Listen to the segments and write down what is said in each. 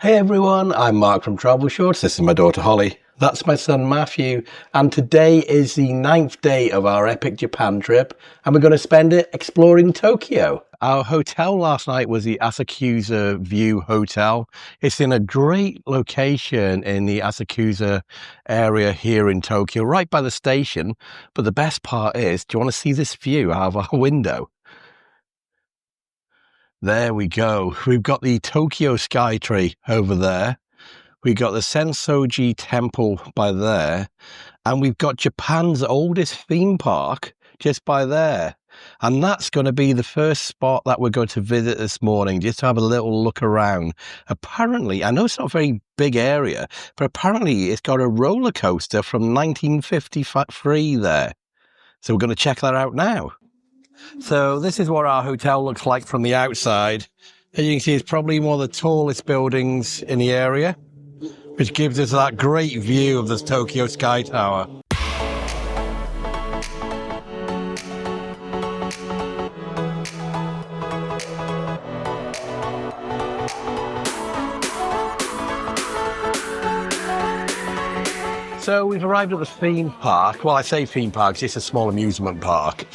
Hey everyone, I'm Mark from Travelshorts. This is my daughter Holly. That's my son Matthew. And today is the 9th day of our epic Japan trip. And we're going to spend it exploring Tokyo. Our hotel last night was the Asakusa View Hotel. It's in a great location in the Asakusa area here in Tokyo, right by the station. But the best part is, do you want to see this view out of our window? There we go. We've got the Tokyo Sky tree over there. We've got the Sensoji Temple by there. And we've got Japan's oldest theme park just by there. And that's going to be the first spot that we're going to visit this morning, just to have a little look around. Apparently, I know it's not a very big area, but apparently it's got a roller coaster from 1953 there. So we're going to check that out now. So this is what our hotel looks like from the outside. As you can see, it's probably one of the tallest buildings in the area, which gives us that great view of the Tokyo Sky Tower. So we've arrived at the theme park. Well, I say theme park, it's a small amusement park.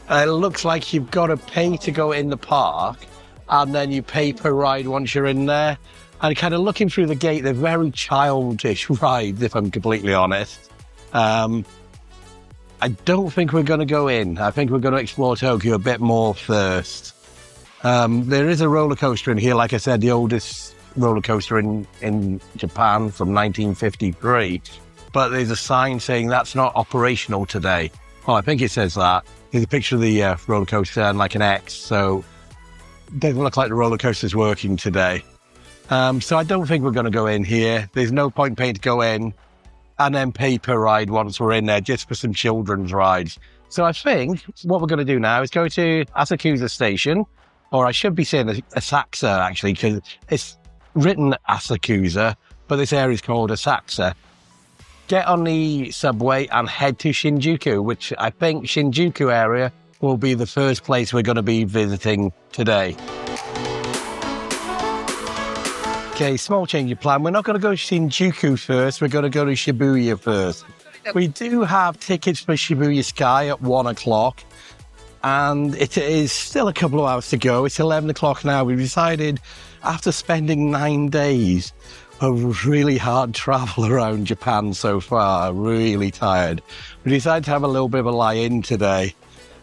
It looks like you've got to pay to go in the park, and then you pay per ride once you're in there. And kind of looking through the gate, they're very childish rides, if I'm completely honest. I don't think we're going to go in. I think we're going to explore Tokyo a bit more first. There is a roller coaster in here, like I said, the oldest roller coaster in Japan from 1953. But there's a sign saying that's not operational today. Well, I think it says that. There's a picture of the roller coaster and like an X, so it doesn't look like the roller coaster's working today. So I don't think we're going to go in here. There's no point paying to go in and then pay per ride once we're in there, just for some children's rides. So I think what we're going to do now is go to Asakusa Station, or I should be saying Asakusa actually, because it's written Asakusa, but this area is called Asakusa. Get on the subway and head to Shinjuku, which I think Shinjuku area will be the first place we're going to be visiting today. Okay, small change of plan. We're not going to go to Shinjuku first. We're going to go to Shibuya first. We do have tickets for Shibuya Sky at 1 o'clock. And it is still a couple of hours to go. It's 11 o'clock now. We decided, after spending 9 days of really hard travel around Japan so far, really tired, we decided to have a little bit of a lie-in today.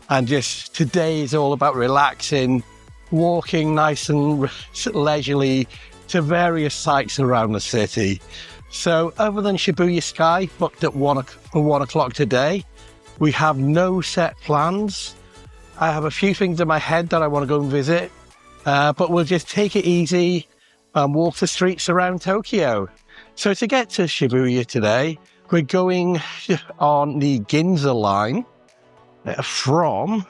And just today is all about relaxing, walking nice and leisurely to various sites around the city. So other than Shibuya Sky, booked at 1 o'clock today, we have no set plans. I have a few things in my head that I want to go and visit, but we'll just take it easy and walk the streets around Tokyo. So to get to Shibuya today, we're going on the Ginza line from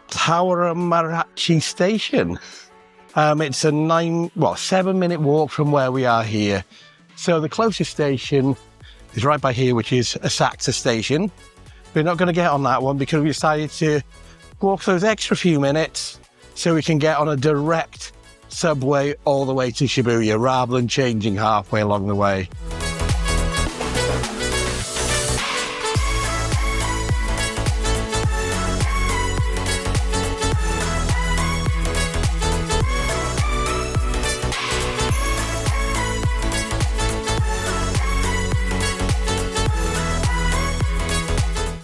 Tawaramarachi Station. It's a 7-minute walk from where we are here. So the closest station is right by here, which is Asakusa Station. We're not going to get on that one because we decided to walk those extra few minutes so we can get on a direct subway all the way to Shibuya rather than changing halfway along the way.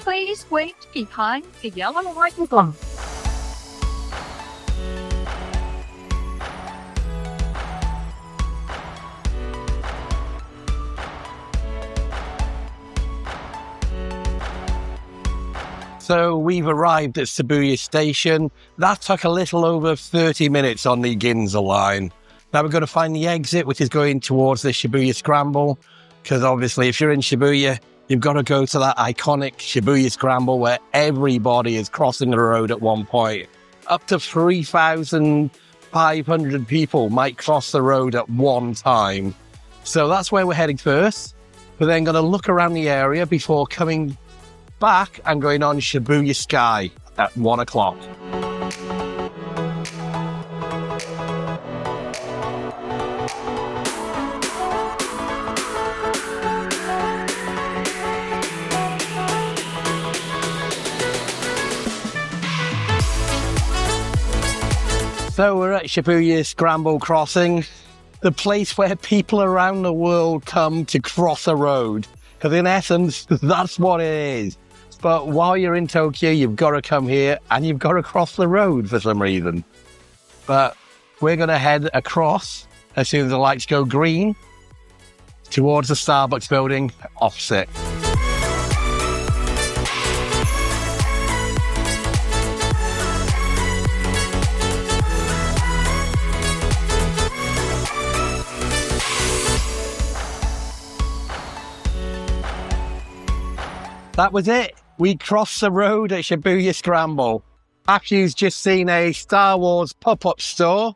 Please wait behind the yellow icon. So we've arrived at Shibuya Station. That took a little over 30 minutes on the Ginza line. Now we're going to find the exit, which is going towards the Shibuya Scramble, because obviously if you're in Shibuya, you've got to go to that iconic Shibuya Scramble where everybody is crossing the road at one point. Up to 3,500 people might cross the road at one time. So that's where we're heading first. We're then going to look around the area before coming back and going on Shibuya Sky at 1 o'clock. So we're at Shibuya Scramble crossing, the place where people around the world come to cross a road. Because in essence, that's what it is. But while you're in Tokyo, you've got to come here and you've got to cross the road for some reason. But we're going to head across as soon as the lights go green towards the Starbucks building opposite. That was it. We crossed the road at Shibuya Scramble. Matthew's just seen a Star Wars pop-up store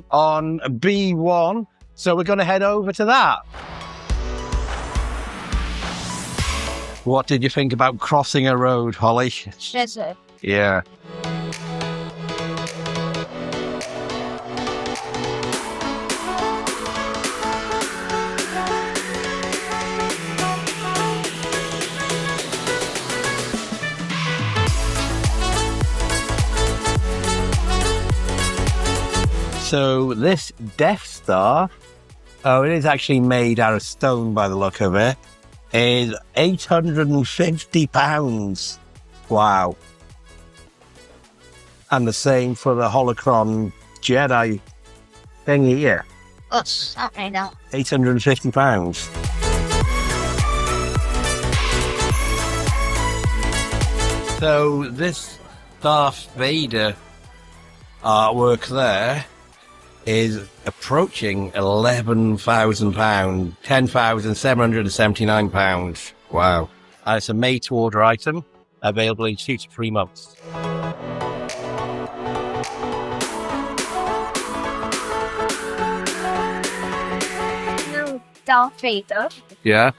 on B1, so we're going to head over to that. What did you think about crossing a road, Holly? Desert. Yeah. So this Death Star, it is actually made out of stone by the look of it, is £850. Wow. And the same for the Holocron Jedi thing here. What's that right now? £850. So this Darth Vader artwork there is approaching £11,000, £10,779. Wow. And it's a made-to-order item, available in 2 to 3 months. Darth Vader. Yeah?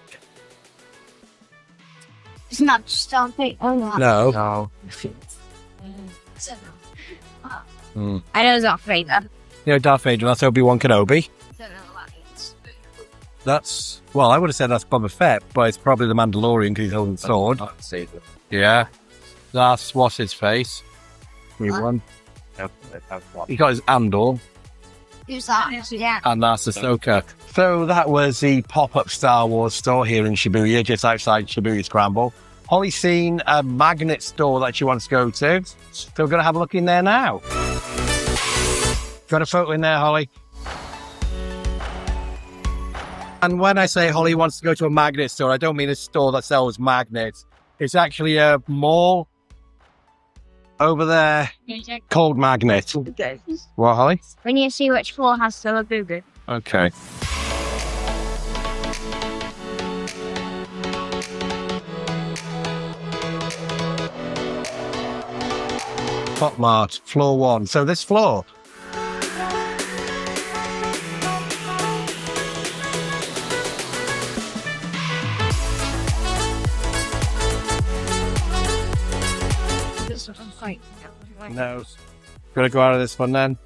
It's not just Darth Vader. Oh, no. No. I know Darth Vader. You know Darth Vader, that's Obi-Wan Kenobi. Don't know what it is. That's, well, I would have said that's Boba Fett, but it's probably the Mandalorian because he's holding the sword. Yeah. That's what's his face. New one. He got his Andor. Who's that? Yeah. And that's Ahsoka. So that was the pop-up Star Wars store here in Shibuya, just outside Shibuya Scramble. Holly's seen a magnet store that she wants to go to, so we're going to have a look in there now. Got a photo in there, Holly? And when I say Holly wants to go to a magnet store, I don't mean a store that sells magnets. It's actually a mall over there called Magnet. What, Holly? When you see which floor has the Labubu. Okay. Pop Mart, floor 1. So this floor. No. Gotta go out of this one then.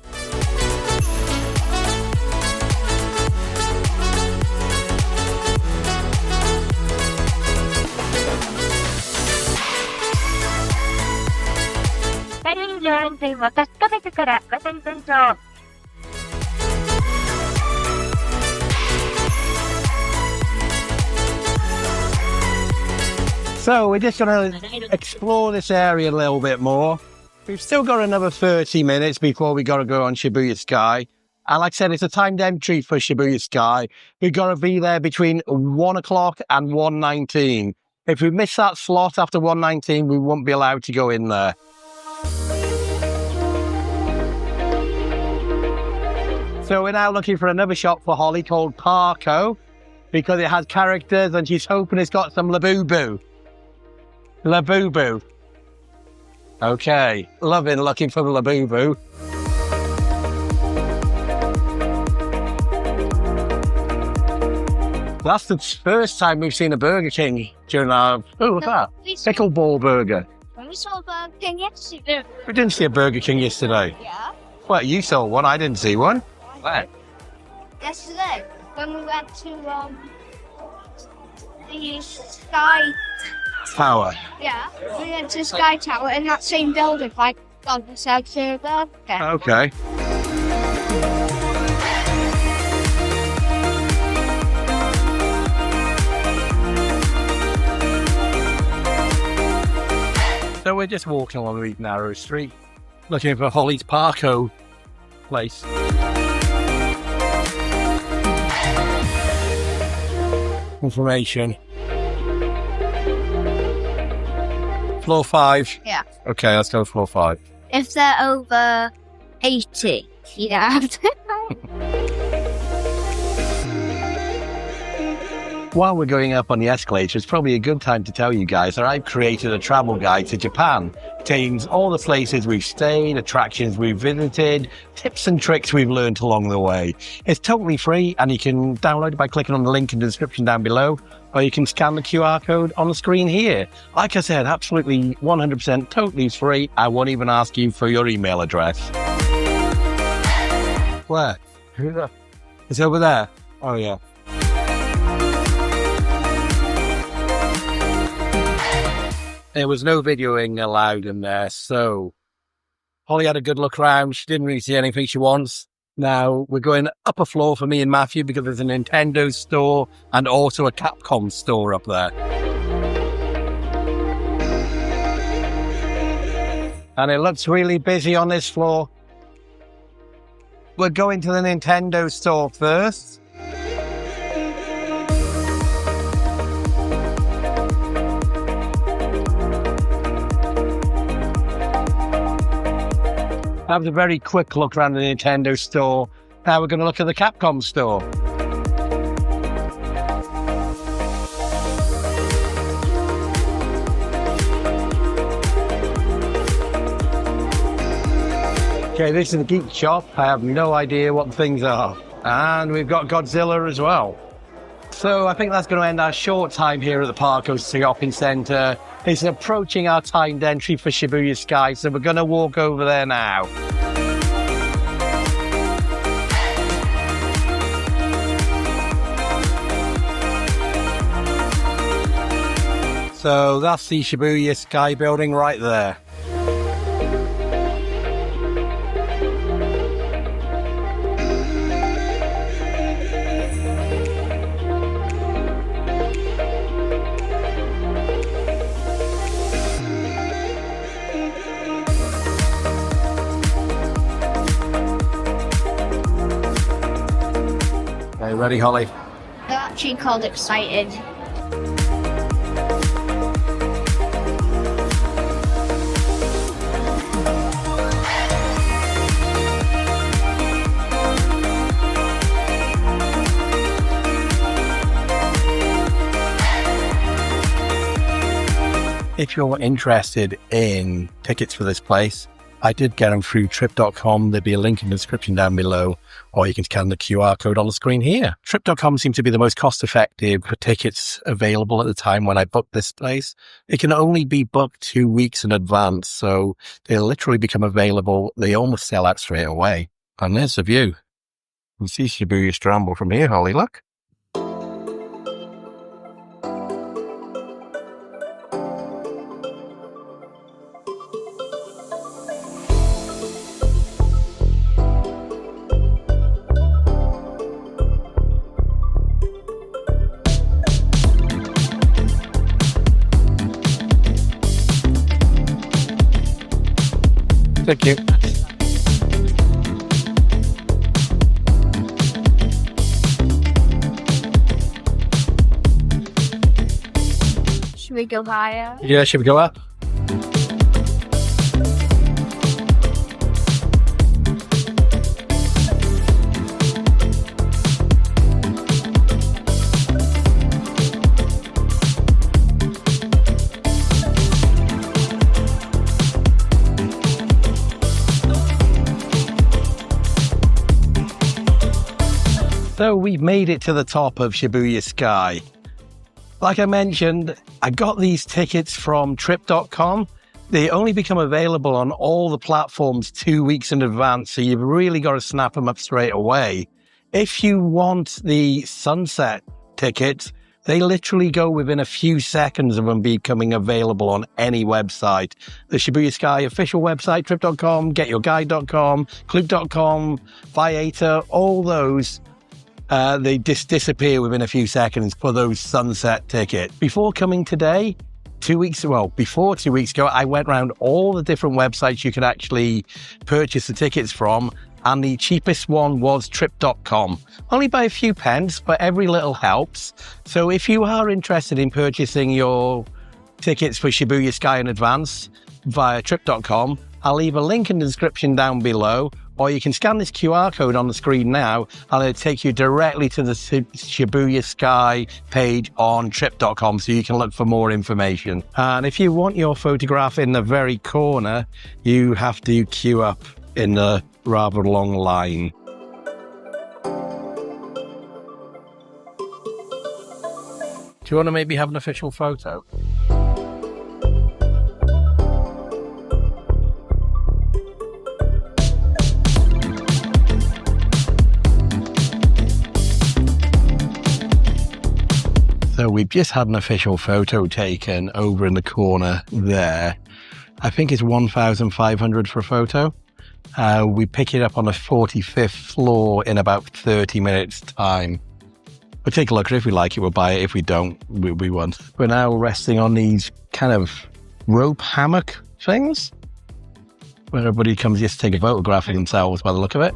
So we're just going to explore this area a little bit more. We've still got another 30 minutes before we got to go on Shibuya Sky. And like I said, it's a timed entry for Shibuya Sky. We've got to be there between 1 o'clock and 1:19. If we miss that slot after 1:19, we won't be allowed to go in there. So we're now looking for another shop for Holly called Parko, because it has characters and she's hoping it's got some Labubu. Labubu. Okay, loving looking for the Labubu. That's the first time we've seen a Burger King during our... Oh, what's that? Pickleball burger. We saw a Burger King yesterday. We didn't see a Burger King yesterday. Yeah. Well, you saw one, I didn't see one. Where? Yesterday, when we went to the Sky Tower. Yeah, we went to Sky Tower in that same building, like on the skyscraper. Okay. So we're just walking along the narrow street, looking for Holly's Parko place. Information. Floor 5. Yeah. Okay, let's go floor 5. If they're over 80, you don't have to. While we're going up on the escalator, it's probably a good time to tell you guys that I've created a travel guide to Japan. It contains all the places we've stayed, attractions we've visited, tips and tricks we've learned along the way. It's totally free and you can download it by clicking on the link in the description down below, or you can scan the QR code on the screen here. Like I said, absolutely 100% totally free. I won't even ask you for your email address. Where? Who's that? It's over there. Oh yeah. There was no videoing allowed in there, so Holly had a good look around. She didn't really see anything she wants. Now we're going up a floor for me and Matthew because there's a Nintendo store and also a Capcom store up there. And it looks really busy on this floor. We're going to the Nintendo store first. That was a very quick look around the Nintendo store. Now we're going to look at the Capcom store. Okay, this is the geek shop. I have no idea what the things are. And we've got Godzilla as well. So I think that's going to end our short time here at the Parko Shopping Centre. It's approaching our timed entry for Shibuya Sky, so we're going to walk over there now. So that's the Shibuya Sky building right there. Okay, ready, Holly? They're actually called Excited. If you're interested in tickets for this place, I did get them through trip.com. There'll be a link in the description down below, or you can scan the QR code on the screen here. Trip.com seems to be the most cost-effective for tickets available at the time when I booked this place. It can only be booked 2 weeks in advance, so they literally become available. They almost sell out straight away. And there's the view. You can see Shibuya Scramble from here, Holly, look. Thank you. Should we go higher? Yeah, should we go up? So we've made it to the top of Shibuya Sky. Like I mentioned, I got these tickets from trip.com. They only become available on all the platforms 2 weeks in advance, so you've really got to snap them up straight away. If you want the sunset tickets, They literally go within a few seconds of them becoming available on any website. The Shibuya Sky official website, trip.com, getyourguide.com, club.com, Viator, all those, they just disappear within a few seconds for those sunset tickets. Before coming today, before 2 weeks ago, I went around all the different websites you could actually purchase the tickets from, and the cheapest one was trip.com. Only by a few pence, but every little helps. So if you are interested in purchasing your tickets for Shibuya Sky in advance via trip.com, I'll leave a link in the description down below, or you can scan this QR code on the screen now, and it'll take you directly to the Shibuya Sky page on trip.com, so you can look for more information. And if you want your photograph in the very corner, you have to queue up in the rather long line. Do you want to maybe have an official photo? So we've just had an official photo taken over in the corner there. I think it's 1,500 for a photo. We pick it up on the 45th floor in about 30 minutes time. We'll take a look. If we like it, we'll buy it. If we don't, we won't. We're now resting on these kind of rope hammock things, where everybody comes just to take a photograph of themselves by the look of it.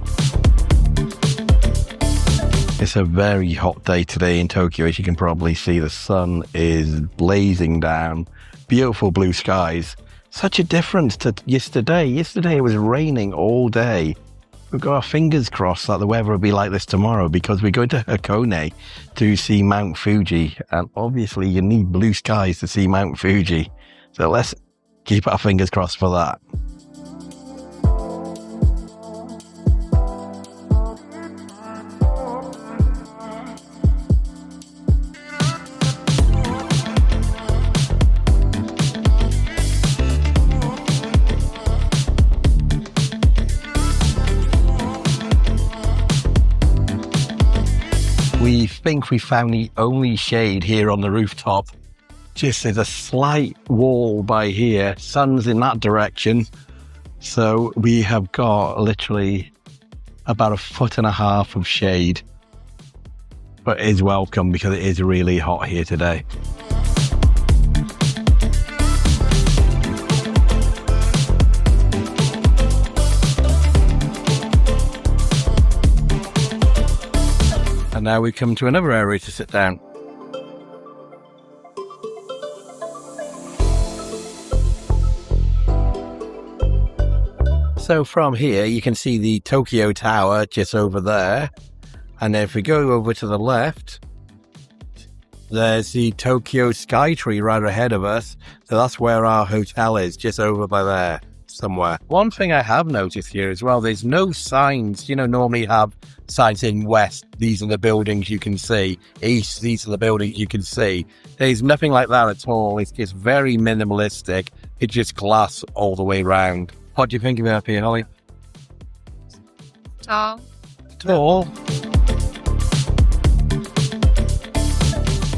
It's a very hot day today in Tokyo. As you can probably see, the sun is blazing down. Beautiful blue skies. Such a difference to yesterday. Yesterday it was raining all day. We've got our fingers crossed that the weather will be like this tomorrow, because we're going to Hakone to see Mount Fuji. And obviously you need blue skies to see Mount Fuji. So let's keep our fingers crossed for that. We think we found the only shade here on the rooftop. Just there's a slight wall by here. Sun's in that direction. So we have got literally about 1.5 feet of shade. But it is welcome because it is really hot here today. And now we come to another area to sit down. So from here, you can see the Tokyo Tower just over there. And then if we go over to the left, there's the Tokyo Sky Tree right ahead of us. So that's where our hotel is, just over by there somewhere. One thing I have noticed here as well, there's no signs. You know, normally you have signs in west, these are the buildings you can see. East, these are the buildings you can see. There's nothing like that at all. It's just very minimalistic. It's just glass all the way around. What do you think of it up here, Holly? Tall. Tall.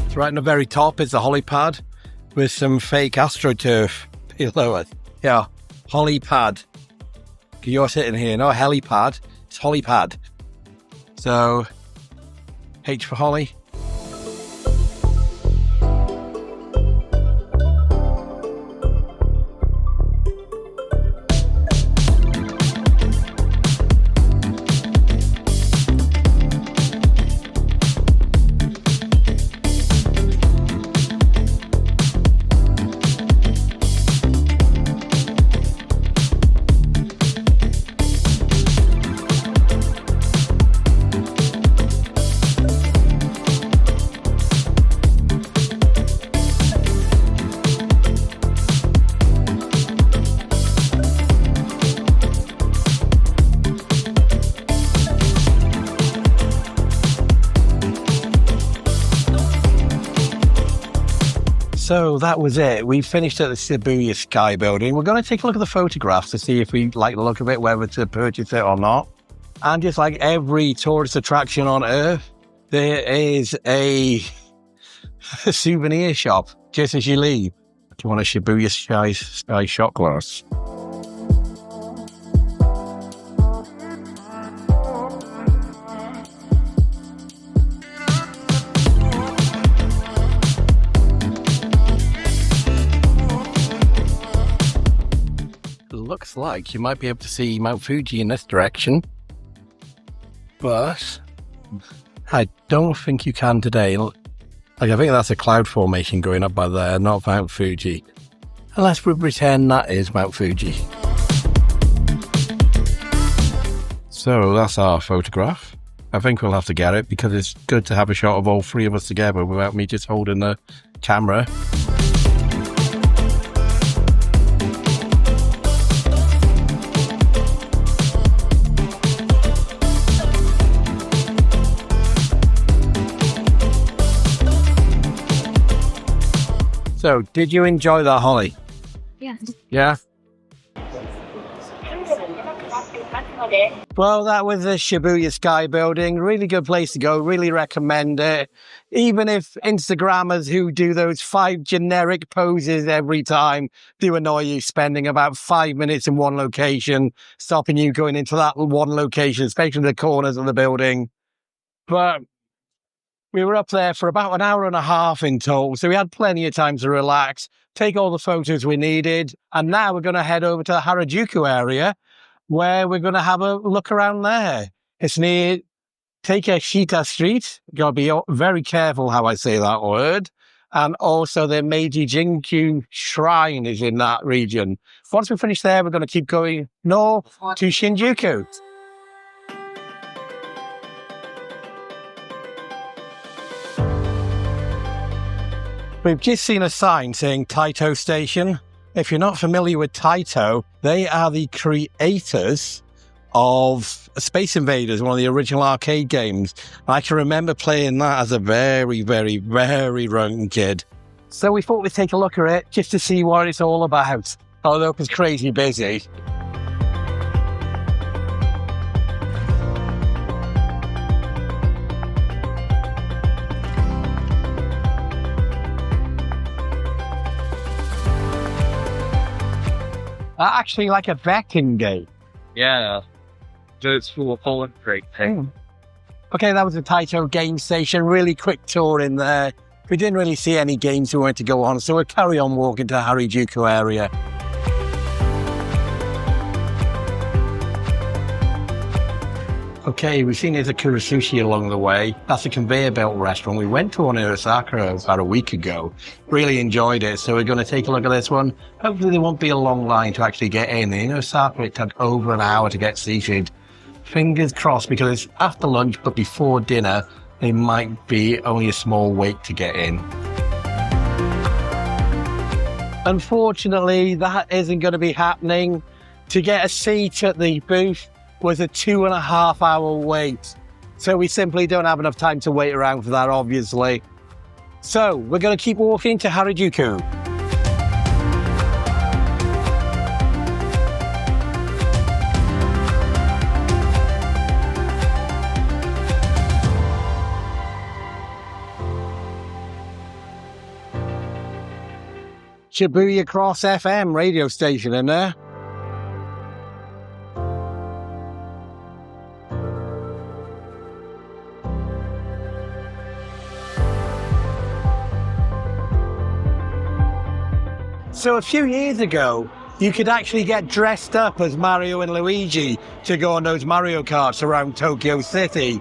So right in the very top is the holly pad with some fake AstroTurf below it. Yeah, holly pad. You're sitting here, no helipad, it's holly pad. So, H for Holly. So that was it. We finished at the Shibuya Sky building. We're going to take a look at the photographs to see if we like the look of it, whether to purchase it or not. And just like every tourist attraction on Earth, there is a a souvenir shop just as you leave. Do you want a Shibuya Sky shot glass? Looks like you might be able to see Mount Fuji in this direction, but I don't think you can today. Like, I think that's a cloud formation going up by there, not Mount Fuji. Unless we pretend that is Mount Fuji. So that's our photograph. I think we'll have to get it because it's good to have a shot of all three of us together without me just holding the camera. So, did you enjoy that, Holly? Yes. Yeah? Well, that was the Shibuya Sky building. Really good place to go. Really recommend it. Even if Instagrammers who do those 5 generic poses every time do annoy you, spending about 5 minutes in one location, stopping you going into that one location, especially the corners of the building. But we were up there for about an hour and a half in total, so we had plenty of time to relax, take all the photos we needed, and now we're going to head over to the Harajuku area, where we're going to have a look around there. It's near Takeshita Street. You've got to be very careful how I say that word. And also the Meiji Jingu shrine is in that region. Once we finish there, we're going to keep going north to Shinjuku. We've just seen a sign saying Taito Station. If you're not familiar with Taito, they are the creators of Space Invaders, one of the original arcade games. I can remember playing that as a very, very, very young kid. So we thought we'd take a look at it just to see what it's all about, although it was crazy busy. Actually like a vacuum game. Yeah, it's full of Poland great thing. Okay, that was the Taito game station. Really quick tour in there. We didn't really see any games we wanted to go on, so we'll carry on walking to Harajuku area. Okay, we've seen there's a Kura Sushi along the way. That's a conveyor belt restaurant. We went to one in Osaka about a week ago. Really enjoyed it, so we're going to take a look at this one. Hopefully there won't be a long line to actually get in. In Osaka, it took over an hour to get seated. Fingers crossed, because it's after lunch, but before dinner, it might be only a small wait to get in. Unfortunately, that isn't going to be happening. To get a seat at the booth was a 2.5 hour wait. So we simply don't have enough time to wait around for that, obviously. So we're going to keep walking to Harajuku. Shibuya Cross FM radio station in there. So a few years ago, you could actually get dressed up as Mario and Luigi to go on those Mario Karts around Tokyo City.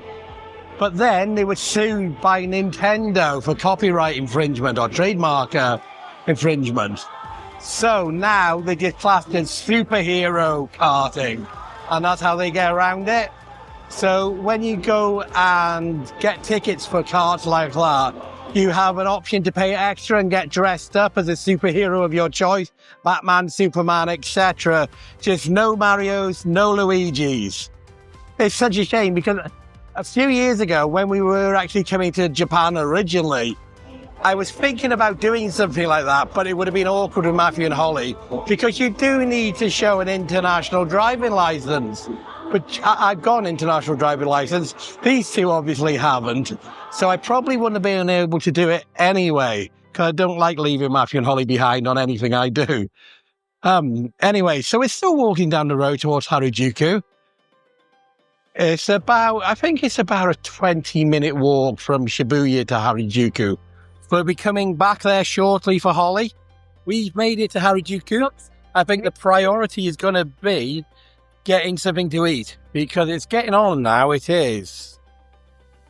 But then they were sued by Nintendo for copyright infringement or trademark infringement. So now they get classed as superhero karting, and that's how they get around it. So when you go and get tickets for karts like that, you have an option to pay extra and get dressed up as a superhero of your choice, Batman, Superman, etc. Just no Marios, no Luigis. It's such a shame because a few years ago when we were actually coming to Japan originally, I was thinking about doing something like that, but it would have been awkward with Matthew and Holly because you do need to show an international driving license. But I've got an international driving license. These two obviously haven't. So I probably wouldn't have been able to do it anyway, because I don't like leaving Matthew and Holly behind on anything I do. Anyway, so we're still walking down the road towards Harajuku. I think it's about a 20-minute walk from Shibuya to Harajuku. We'll be coming back there shortly for Holly. We've made it to Harajuku. I think the priority is going to be getting something to eat, because it's getting on now. It is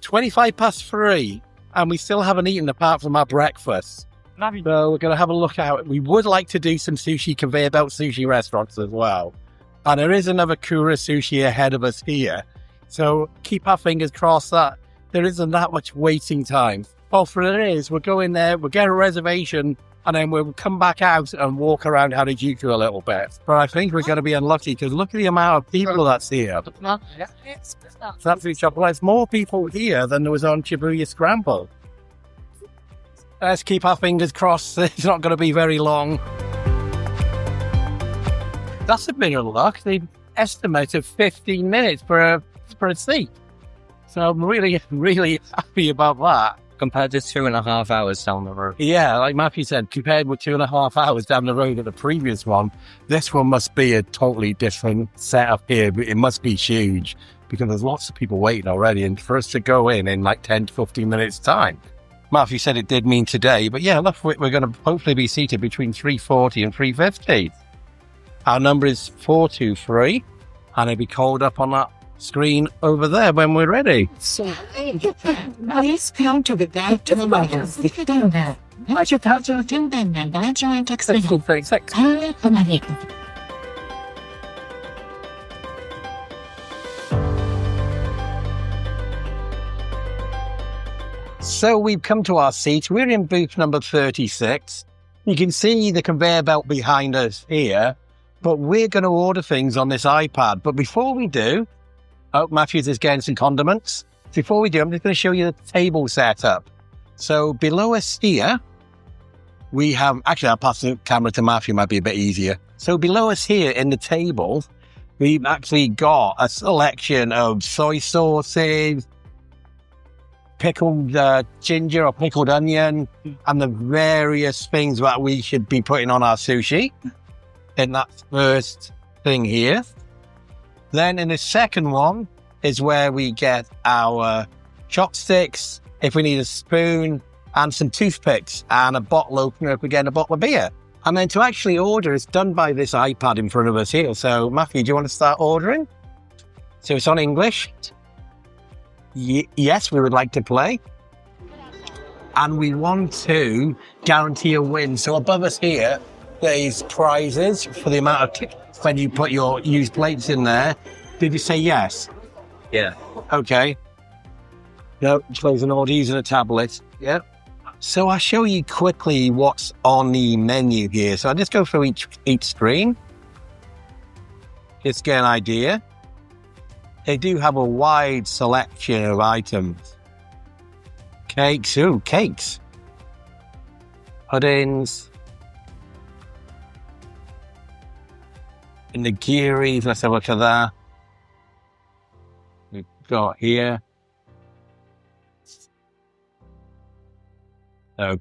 3:25, and we still haven't eaten apart from our breakfast. So we're going to have a look out. We would like to do some conveyor belt sushi restaurants as well. And there is another Kura Sushi ahead of us here. So keep our fingers crossed that there isn't that much waiting time. Well, for there is, we'll go in there, we'll get a reservation, and then we'll come back out and walk around Harajuku a little bit. But I think we're going to be unlucky, because look at the amount of people that's here. It's absolutely chocolate. There's more people here than there was on Shibuya Scramble. Let's keep our fingers crossed. It's not going to be very long. That's a bit of luck. They estimated 15 minutes for a seat. So I'm really, really happy about that. Compared to 2.5 hours down the road. Yeah, like Matthew said, compared with 2.5 hours down the road at the previous one, this one must be a totally different setup here. It must be huge, because there's lots of people waiting already, and for us to go in like 10 to 15 minutes time. Matthew said it did mean today, but yeah, look, we're going to hopefully be seated between 340 and 350. Our number is 423, and it'll be called up on that screen over there when we're ready. So, please come to the back to the right. Watch your touch of two and that's your text. So we've come to our seat. We're in booth number 36. You can see the conveyor belt behind us here, but we're going to order things on this iPad. But before we do, Matthew's is getting some condiments. Before we do, I'm just going to show you the table setup. So below us here, we have, actually I'll pass the camera to Matthew, might be a bit easier. So below us here in the table, we've actually got a selection of soy sauces, pickled ginger or pickled onion, and the various things that we should be putting on our sushi in that first thing here. Then in the second one is where we get our chopsticks, if we need a spoon, and some toothpicks, and a bottle opener if we get a bottle of beer. And then to actually order, it's done by this iPad in front of us here. So Matthew, do you want to start ordering? So it's on English. Yes, we would like to play. And we want to guarantee a win. So above us here, there's prizes for the amount of tips when you put your used plates in there. Did you say yes? Yeah. Okay. No, close an order using a tablet. Yeah. So I'll show you quickly what's on the menu here. So I'll just go through each screen. Just get an idea. They do have a wide selection of items. Cakes, cakes. Puddings. Nigiris, let's have a look at that. We've got here.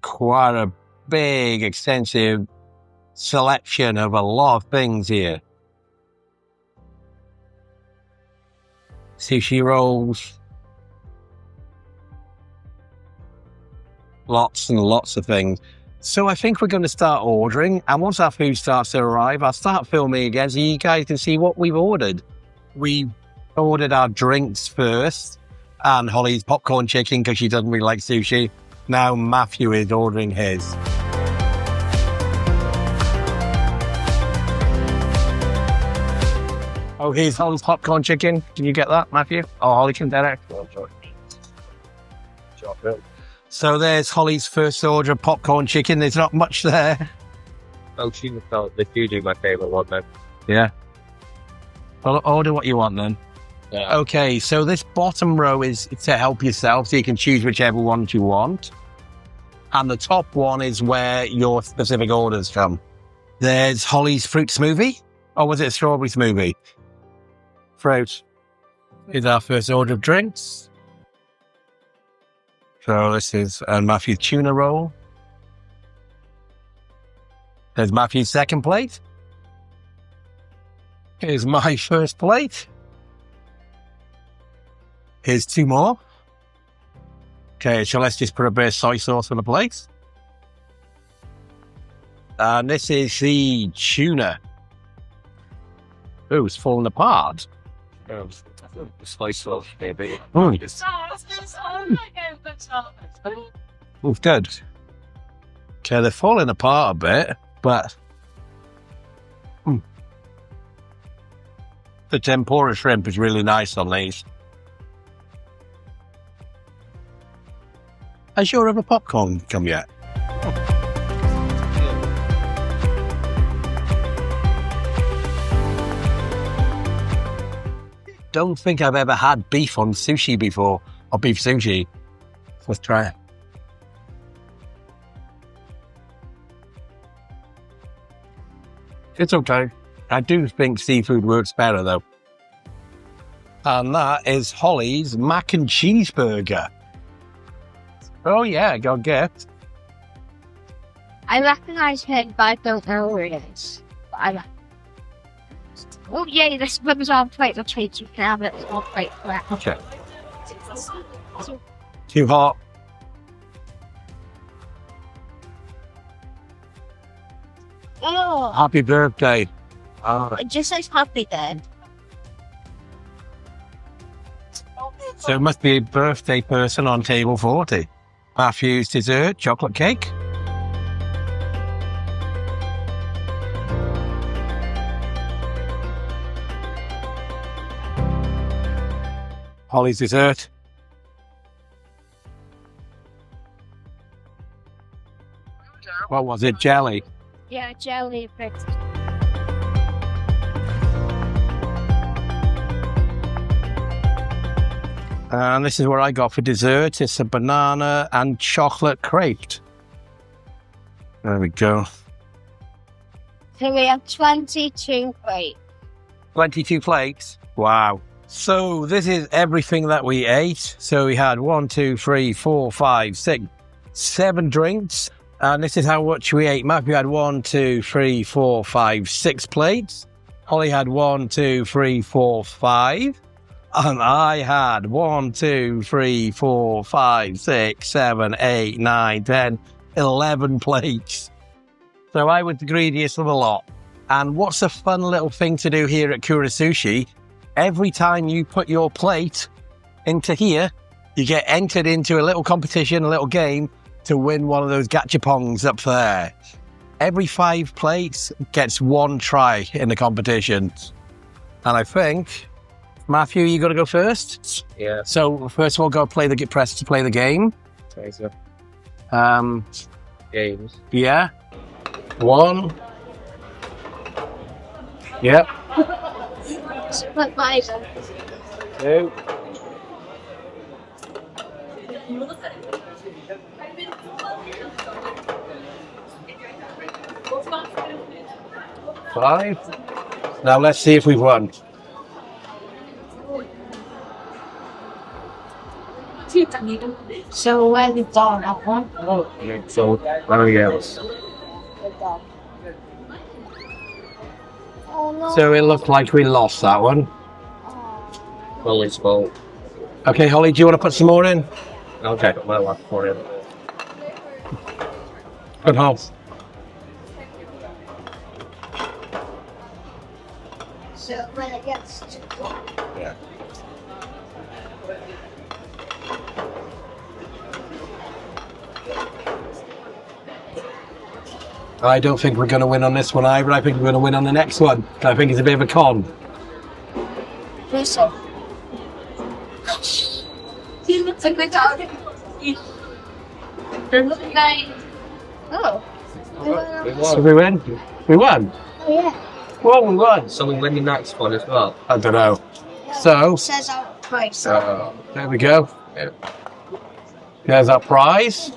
Quite a big, extensive selection of a lot of things here. Sushi rolls. Lots and lots of things. So I think we're going to start ordering, and once our food starts to arrive, I'll start filming again so you guys can see what we've ordered. We ordered our drinks first, and Holly's popcorn chicken because she doesn't really like sushi. Now Matthew is ordering his. Oh, here's Holly's popcorn chicken. Can you get that, Matthew? Oh, Holly can get it. So there's Holly's first order of popcorn chicken. There's not much there. Oh, she felt the usually my favourite one then. Yeah. Well, order what you want then. Yeah. Okay, so this bottom row is to help yourself, so you can choose whichever one you want. And the top one is where your specific orders come. There's Holly's fruit smoothie. Or was it a strawberry smoothie? Fruit. Here's our first order of drinks. So this is Matthew's tuna roll. There's Matthew's second plate. Here's my first plate. Here's two more. Okay, so let's just put a bit of soy sauce on the plate. And this is the tuna. Oh, it's falling apart. Spice sauce, maybe. Oh, good. Okay, they're falling apart a bit, but the tempura shrimp is really nice on these. Has your other popcorn come yet? Don't think I've ever had beef on sushi before, or beef sushi. Let's try it. It's okay. I do think seafood works better though. And that is Holly's mac and cheeseburger. Oh yeah, got gift. I recognise him, but I don't know who it is. Oh yeah, this one's on plate. That's right, you can have it on plate for that. Okay. Too hot. Oh, Happy birthday. it just says happy then. So it must be a birthday person on table 40. Matthew's dessert, chocolate cake. Holly's dessert. What was it? Jelly. Yeah, jelly bits. And this is what I got for dessert. It's a banana and chocolate crepe. There we go. So we have 22 plates. 22 plates. Wow. So this is everything that we ate. So we had 1, 2, 3, 4, 5, 6, 7 drinks. And this is how much we ate. Matthew had 1, 2, 3, 4, 5, 6 plates. Holly had 1, 2, 3, 4, 5. And I had 1, 2, 3, 4, 5, 6, 7, 8, 9, 10, 11 plates. So I was the greediest of the lot. And what's a fun little thing to do here at Kura Sushi? Every time you put your plate into here, you get entered into a little competition, a little game to win one of those gachapongs up there. Every 5 plates gets 1 try in the competition. And I think, Matthew, you got to go first? Yeah. So first of all, go press to play the game. Taser. Games. Yeah. 1. Yep. Split by 2. 5. Now let's see if we've won. So when it's done, I want So, nothing else. Oh no. So it looked like we lost that one. Holly's fault. Okay, Holly, do you want to put some more in? I'll take my last for him. Good help. So when it gets to Yeah. I don't think we're going to win on this one either. I think we're going to win on the next one. I think it's a bit of a con. listen. He looks like a dog. They're looking like. Oh. So we win? We won? Oh yeah. Well, we won. So we win the next one as well. I don't know. So, It says our price. there we go. Yeah. There's our prize.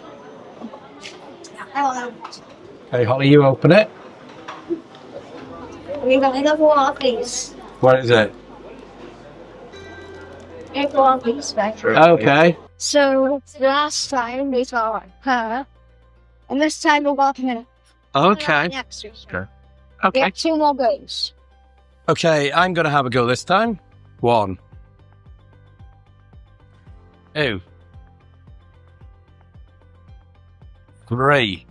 I don't know. Hey, Holly, you open it. We're gonna go for all these. What is it? It go on this way. Okay. So last time we saw her, and this time we're walking in. Okay. Next week. Okay. We Okay. have 2 more goes. Okay, I'm going to have a go this time. 1. 2. 3.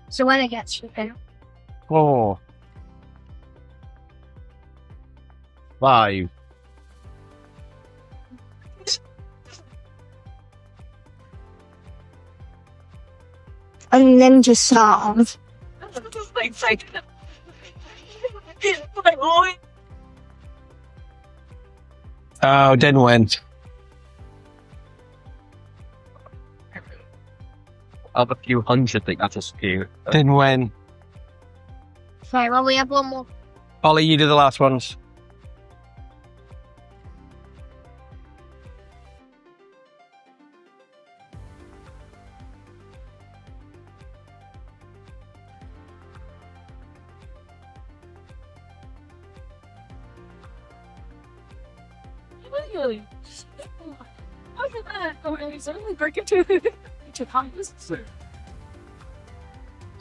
So when it gets you there. 4. 5. 'A ninja song. Oh, didn't win. Of a few hundred, think that's a few. Didn't win. Sorry, well, we have 1 more. Ollie, you do the last ones.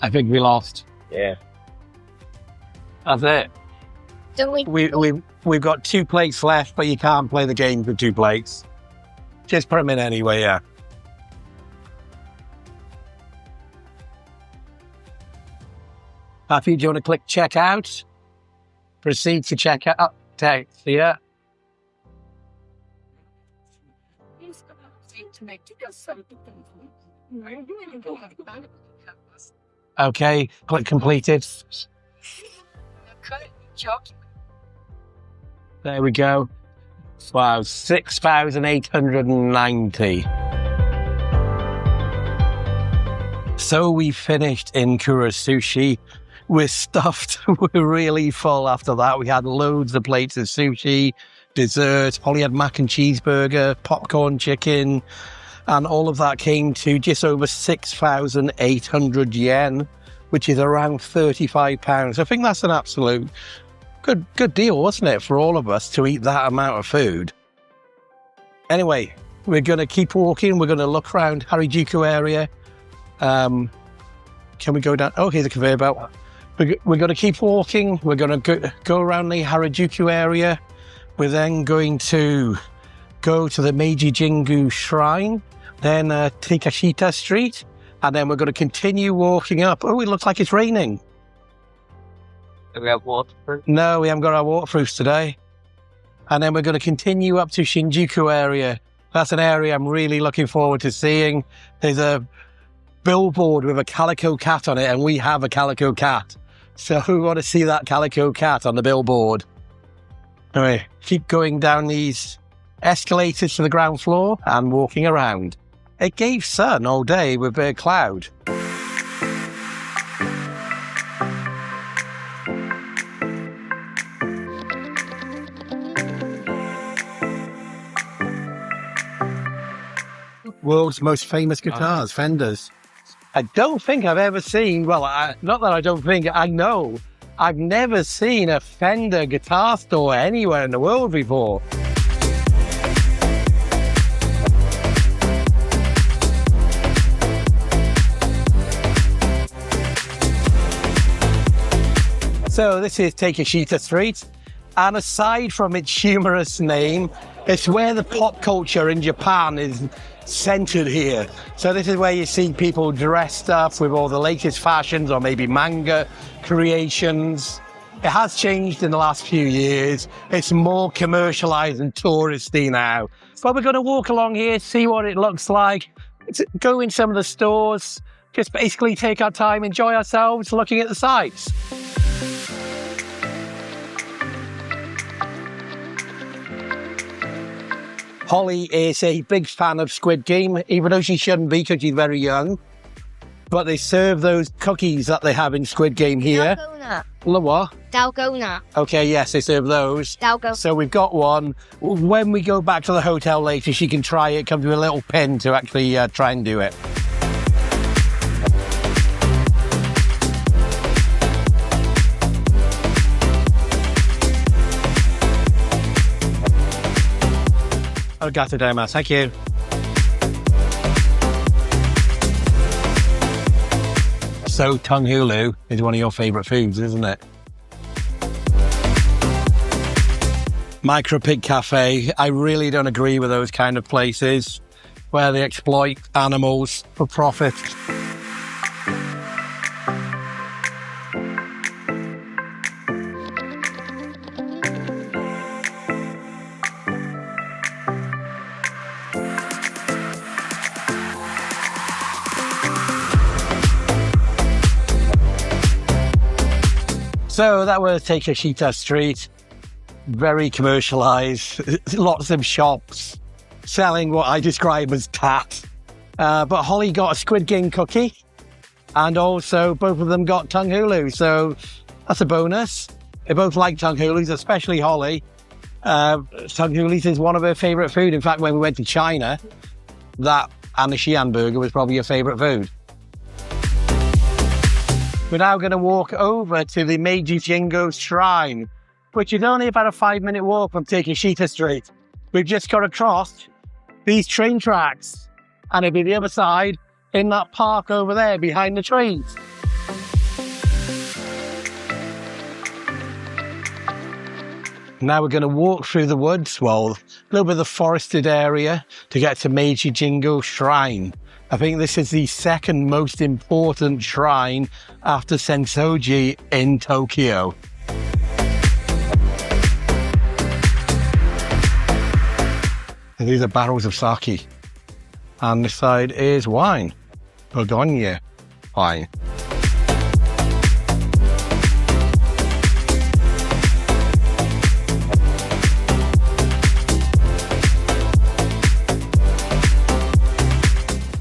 I think we lost. Yeah. That's it. Don't we? We've got 2 plates left, but you can't play the game with 2 plates. Just put them in anyway, yeah. Happy, do you want to click check out? Proceed to check out text, yeah. Okay, click completed. There we go. Wow, 6,890. So we finished in Kura Sushi. We're stuffed. We're really full after that. We had loads of plates of sushi, dessert. Holly had mac and cheeseburger, popcorn chicken, and all of that came to just over 6,800 yen, which is around £35. I think that's an absolute good deal, wasn't it, for all of us to eat that amount of food? Anyway, we're going to keep walking. We're going to look around Harajuku area. Can we go down? Oh, here's a conveyor belt. We're going to keep walking. We're going to go around the Harajuku area. We're then going to go to the Meiji Jingu shrine, then Takeshita Street, and then we're going to continue walking up. Oh, it looks like it's raining. Do we have waterproof? No, we haven't got our waterproofs today. And then we're going to continue up to Shinjuku area. That's an area I'm really looking forward to seeing. There's a billboard with a calico cat on it, and we have a calico cat. So we want to see that calico cat on the billboard. Anyway, keep going down these escalators to the ground floor and walking around. It gave sun all day with a cloud. World's most famous guitars, Fenders. I don't think I've ever seen, well, not that I don't think, I know, I've never seen a Fender guitar store anywhere in the world before. So this is Takeshita Street, and aside from its humorous name, it's where the pop culture in Japan is centered here. So this is where you see people dressed up with all the latest fashions or maybe manga creations. It has changed in the last few years. It's more commercialized and touristy now. But we're going to walk along here, see what it looks like, go in some of the stores, just basically take our time, enjoy ourselves looking at the sights. Holly is a big fan of Squid Game, even though she shouldn't be because she's very young. But they serve those cookies that they have in Squid Game here. Dalgona. What? Dalgona. Okay, yes, they serve those. Dalgona. So we've got one. When we go back to the hotel later, she can try it. Comes with a little pin to actually try and do it. Arigato gozaimasu. Thank you. So, tongue hulu is one of your favourite foods, isn't it? Micro Pig Cafe. I really don't agree with those kind of places where they exploit animals for profit. So that was Takeshita Street, very commercialised, lots of shops selling what I describe as tat. But Holly got a Squid Game cookie, and also both of them got tongue hulu, so that's a bonus. They both like tongue hulus, especially Holly. Tongue hulus is one of her favourite food. In fact, when we went to China, that and the Xi'an burger was probably her favourite food. We're now going to walk over to the Meiji Jingu Shrine, which is only about a 5-minute walk from Takeshita Street. We've just got across these train tracks, and it'll be the other side in that park over there behind the trees. Now we're going to walk through the woods, well, a little bit of the forested area to get to Meiji Jingu Shrine. I think this is the second most important shrine after Sensoji in Tokyo. And these are barrels of sake. And this side is wine. Bourgogne wine.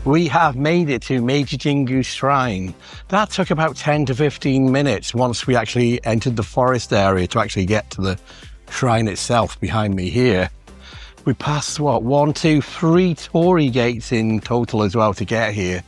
We have made it to Meiji Jingu Shrine. That took about 10 to 15 minutes once we actually entered the forest area to actually get to the shrine itself behind me here. We passed, 1, 2, 3 torii gates in total as well to get here.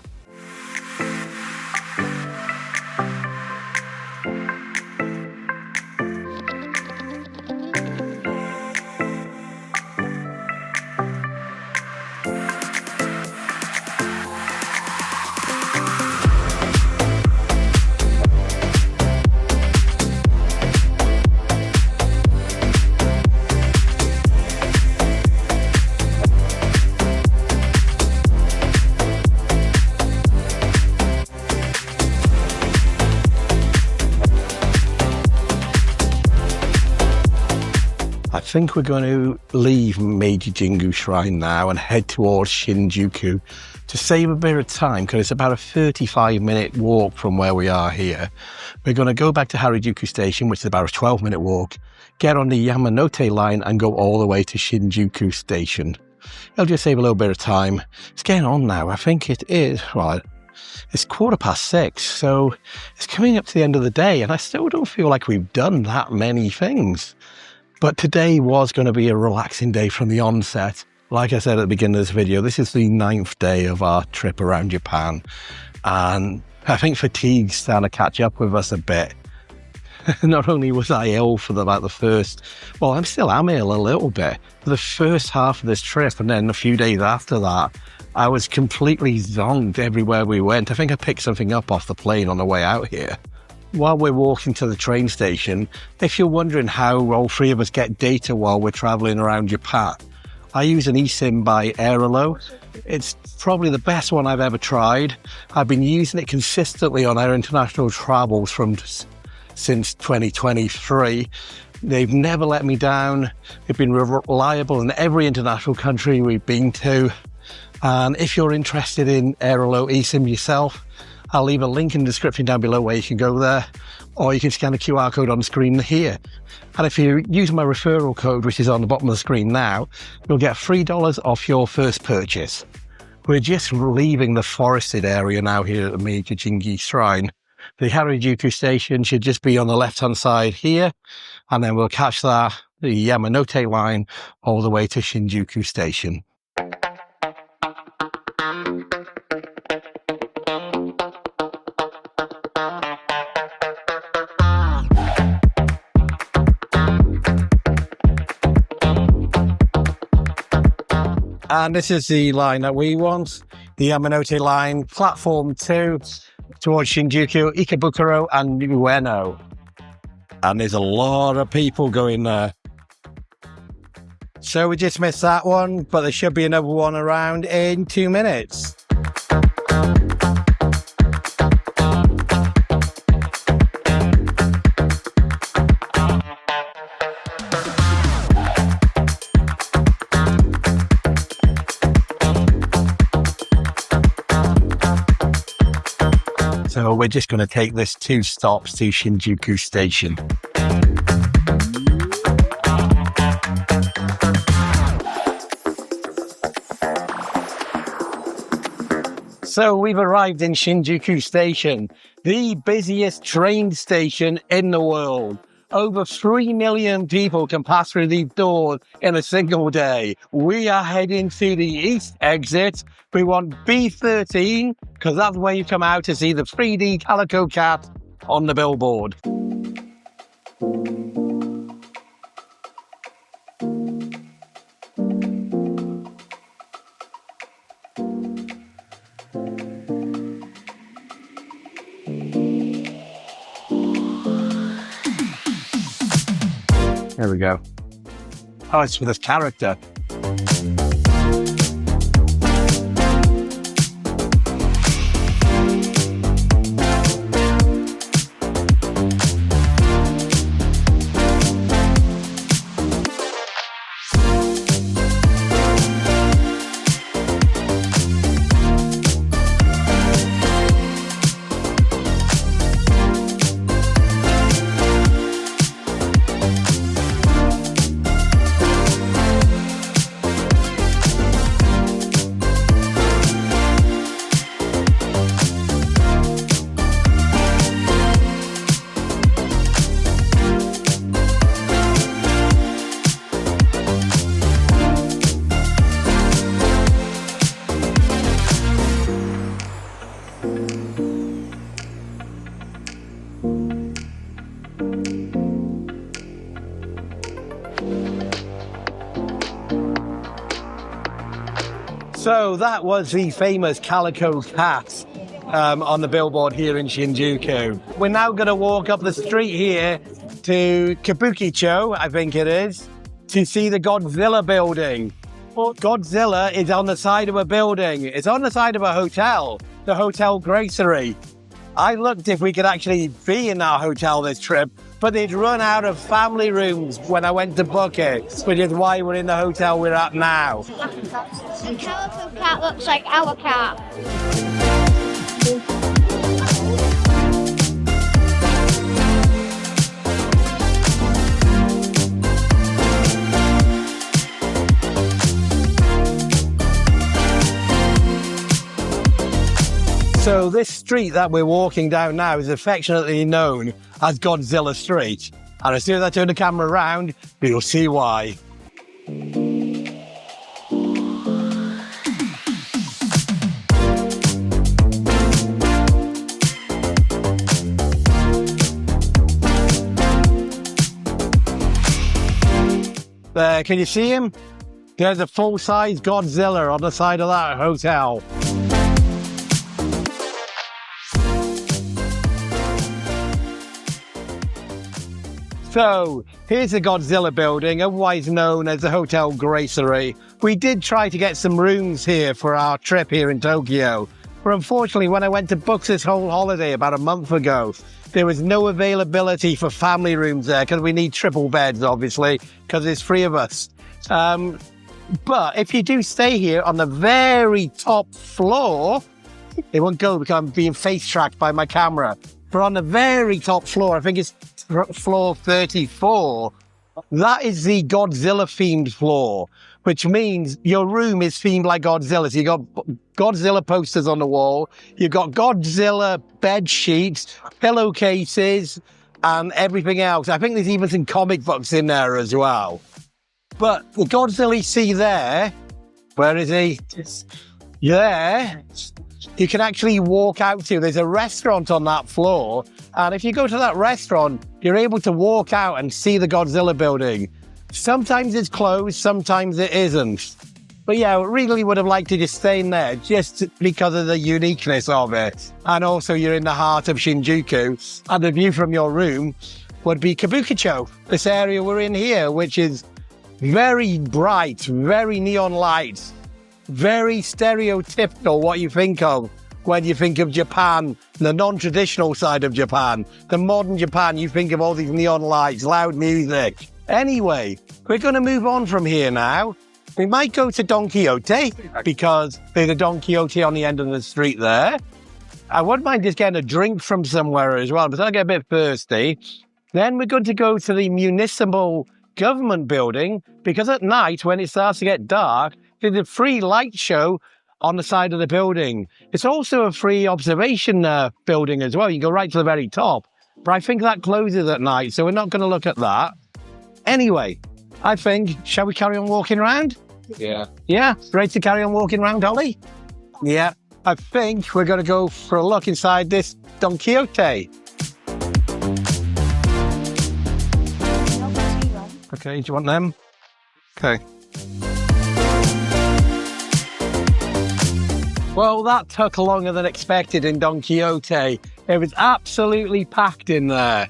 I think we're going to leave Meiji Jingu Shrine now and head towards Shinjuku to save a bit of time, because it's about a 35-minute walk from where we are here. We're going to go back to Harajuku Station, which is about a 12-minute walk, get on the Yamanote line and go all the way to Shinjuku Station. It'll just save a little bit of time. It's getting on now. I think it is, well, it's 6:15, so it's coming up to the end of the day, and I still don't feel like we've done that many things. But today was going to be a relaxing day from the onset. Like I said at the beginning of this video, this is the 9th day of our trip around Japan. And I think fatigue's starting to catch up with us a bit. Not only was I ill for about the first, well, I still am ill a little bit, for the first half of this trip, and then a few days after that, I was completely zonked everywhere we went. I think I picked something up off the plane on the way out here. While we're walking to the train station, if you're wondering how all three of us get data while we're traveling around Japan, I use an eSIM by Airalo. It's probably the best one I've ever tried. I've been using it consistently on our international travels since 2023. They've never let me down. They've been reliable in every international country we've been to. And if you're interested in Airalo eSIM yourself, I'll leave a link in the description down below where you can go there, or you can scan the QR code on the screen here. And if you use my referral code, which is on the bottom of the screen now, you'll get $3 off your first purchase. We're just leaving the forested area now here at the Meiji Jingu Shrine. The Harajuku station should just be on the left-hand side here, and then we'll catch the Yamanote line all the way to Shinjuku Station. And this is the line that we want, the Yamanote line, platform 2 towards Shinjuku, Ikebukuro and Ueno. And there's a lot of people going there. So we just missed that one, but there should be another one around in 2 minutes. So we're just going to take this 2 stops to Shinjuku Station. So we've arrived in Shinjuku Station, the busiest train station in the world. Over 3 million people can pass through these doors in a single day. We are heading to the east exit. We want B13 because that's where you come out to see the 3D Calico Cat on the billboard. There we go. Oh, it's for this character. So that was the famous Calico Cat on the billboard here in Shinjuku. We're now going to walk up the street here to Habukicho, I think it is, to see the Godzilla building. Godzilla is on the side of a building. It's on the side of a hotel, the Hotel Gracery. I looked if we could actually be in our hotel this trip, but they'd run out of family rooms when I went to book it, which is why we're in the hotel we're at now. The Calico Cat looks like our cat. So this street that we're walking down now is affectionately known as Godzilla Street. And as soon as I turn the camera around, you'll see why. There, can you see him? There's a full-size Godzilla on the side of that hotel. So, here's the Godzilla building, otherwise known as the Hotel Gracery. We did try to get some rooms here for our trip here in Tokyo, but unfortunately when I went to book this whole holiday about a month ago, there was no availability for family rooms there because we need triple beds, obviously, because there's 3 of us. But if you do stay here on the very top floor, it won't go because I'm being face tracked by my camera. But on the very top floor, I think it's floor 34, that is the Godzilla themed floor, which means your room is themed like Godzilla. So you got Godzilla posters on the wall, you've got Godzilla bed sheets, pillowcases, and everything else. I think there's even some comic books in there as well. But the Godzilla you see there, where is he? There. You can actually walk out to. There's a restaurant on that floor. And if you go to that restaurant, you're able to walk out and see the Godzilla building. Sometimes it's closed, sometimes it isn't. But yeah, I really would have liked to just stay in there just because of the uniqueness of it. And also you're in the heart of Shinjuku, and the view from your room would be Habukicho, this area we're in here, which is very bright, very neon lights, very stereotypical what you think of when you think of Japan, the non-traditional side of Japan. The modern Japan, you think of all these neon lights, loud music. Anyway, we're going to move on from here now. We might go to Don Quixote, because there's a Don Quixote on the end of the street there. I wouldn't mind just getting a drink from somewhere as well, but I'll get a bit thirsty. Then we're going to go to the municipal government building, because at night, when it starts to get dark, there's a free light show on the side of the building. It's also a free observation building as well. You go right to the very top. But I think that closes at night, so we're not going to look at that. Anyway, I think, shall we carry on walking around? Yeah. Yeah? Ready to carry on walking around, Ollie? Yeah. I think we're going to go for a look inside this Don Quixote. Okay, do you want them? Okay. Well, that took longer than expected in Don Quixote. It was absolutely packed in there.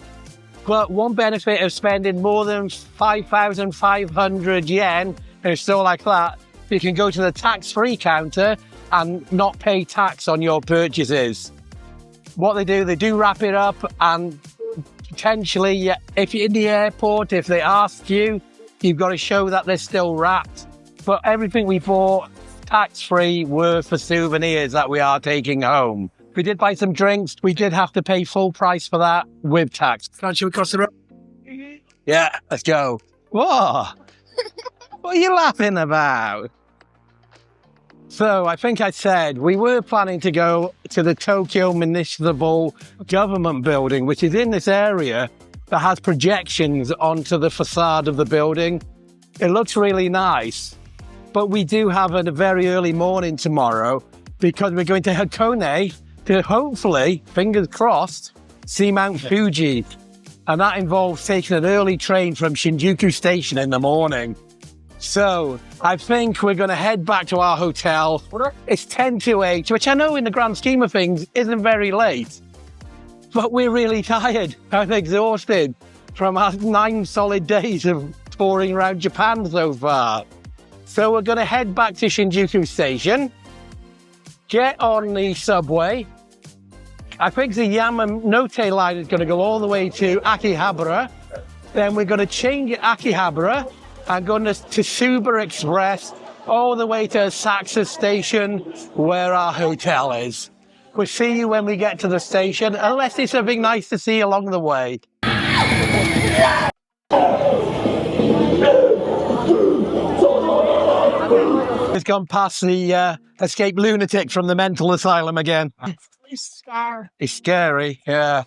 But one benefit of spending more than 5,500 yen in a store like that, you can go to the tax-free counter and not pay tax on your purchases. What they do wrap it up, and potentially, if you're in the airport, if they ask you, you've got to show that they're still wrapped. But everything we bought, tax-free, were for souvenirs that we are taking home. We did buy some drinks. We did have to pay full price for that with tax. Should we cross the road? Yeah, let's go. Whoa! What are you laughing about? So I think I said we were planning to go to the Tokyo Municipal Government Building, which is in this area that has projections onto the facade of the building. It looks really nice. But we do have a very early morning tomorrow, because we're going to Hakone to hopefully, fingers crossed, see Mount Fuji. And that involves taking an early train from Shinjuku Station in the morning. So I think we're going to head back to our hotel. It's 10 to 8, which I know in the grand scheme of things isn't very late. But we're really tired and exhausted from our 9 solid days of touring around Japan so far. So we're going to head back to Shinjuku Station, get on the subway. I think the Yamanote line is going to go all the way to Akihabara. Then we're going to change at Akihabara and go to Tsuba Express all the way to Asakusa Station, where our hotel is. We'll see you when we get to the station, unless there's something nice to see along the way. It's gone past the escaped lunatic from the mental asylum again. It's scary. It's scary, yeah.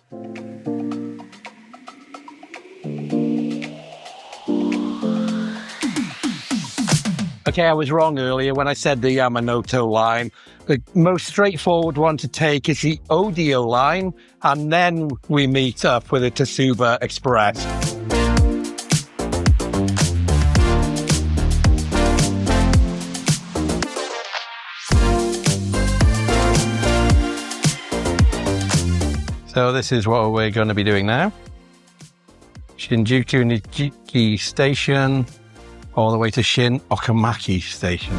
Okay, I was wrong earlier when I said the Yamanote line. The most straightforward one to take is the Odio line, and then we meet up with the Tsuba Express. So this is what we're going to be doing now. Shinjuku Nijiki Station, all the way to Shin Okamaki Station.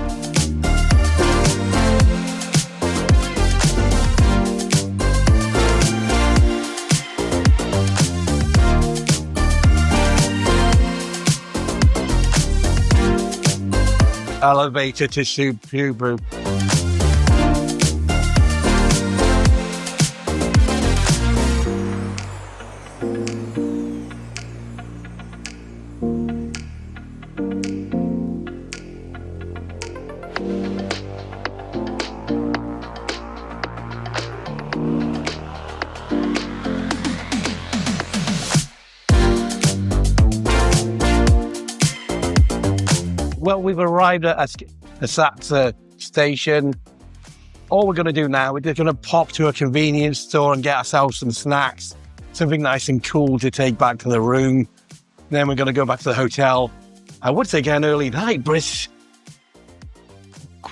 Elevator to Shibuya. Well, we've arrived at Asakusa Station. All we're going to do now, we're just going to pop to a convenience store and get ourselves some snacks, something nice and cool to take back to the room. Then we're going to go back to the hotel. I would say get an early night, but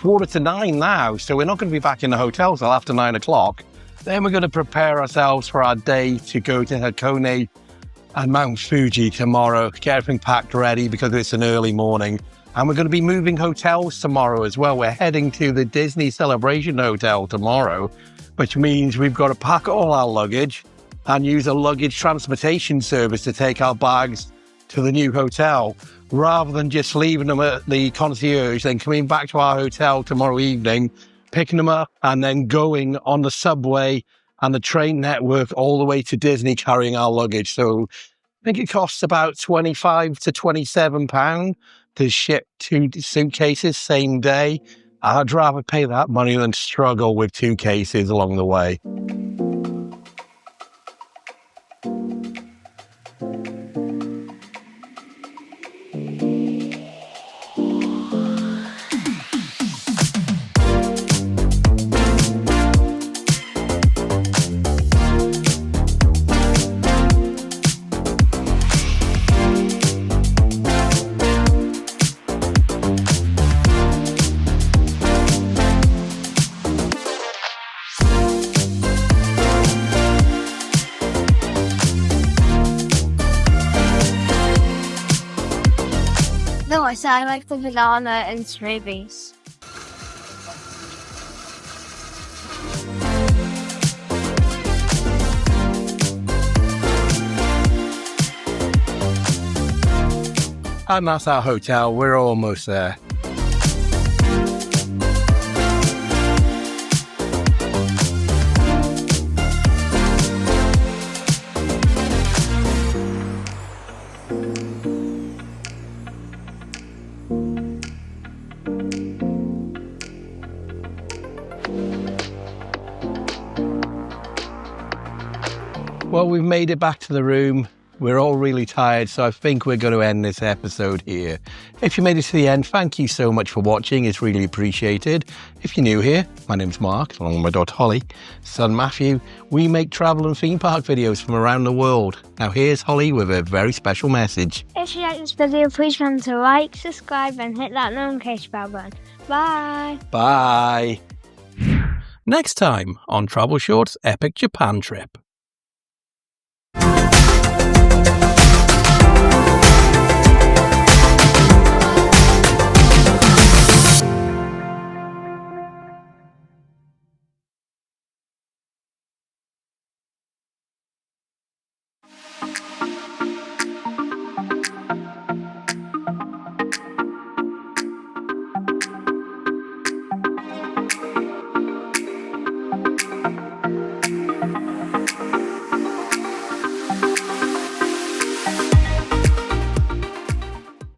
9:15 now, so we're not going to be back in the hotel till after 9 o'clock. Then we're going to prepare ourselves for our day to go to Hakone and Mount Fuji tomorrow. Get everything packed ready because it's an early morning. And we're going to be moving hotels tomorrow as well. We're heading to the Disney Celebration Hotel tomorrow, which means we've got to pack all our luggage and use a luggage transportation service to take our bags to the new hotel, rather than just leaving them at the concierge, then coming back to our hotel tomorrow evening, picking them up, and then going on the subway and the train network all the way to Disney carrying our luggage. So I think it costs about £25 to £27 to ship 2 suitcases same day. I'd rather pay that money than struggle with 2 cases along the way. No, I said I like the banana and smoothies. And that's our hotel. We're almost there. Well, we've made it back to the room. We're all really tired, so I think we're going to end this episode here. If you made it to the end, thank you so much for watching. It's really appreciated. If you're new here, my name's Mark, along with my daughter Holly, son Matthew. We make travel and theme park videos from around the world. Now here's Holly with a very special message. If you like this video, please remember to like, subscribe, and hit that notification bell button. Bye! Bye! Next time on Travelshorts Epic Japan Trip.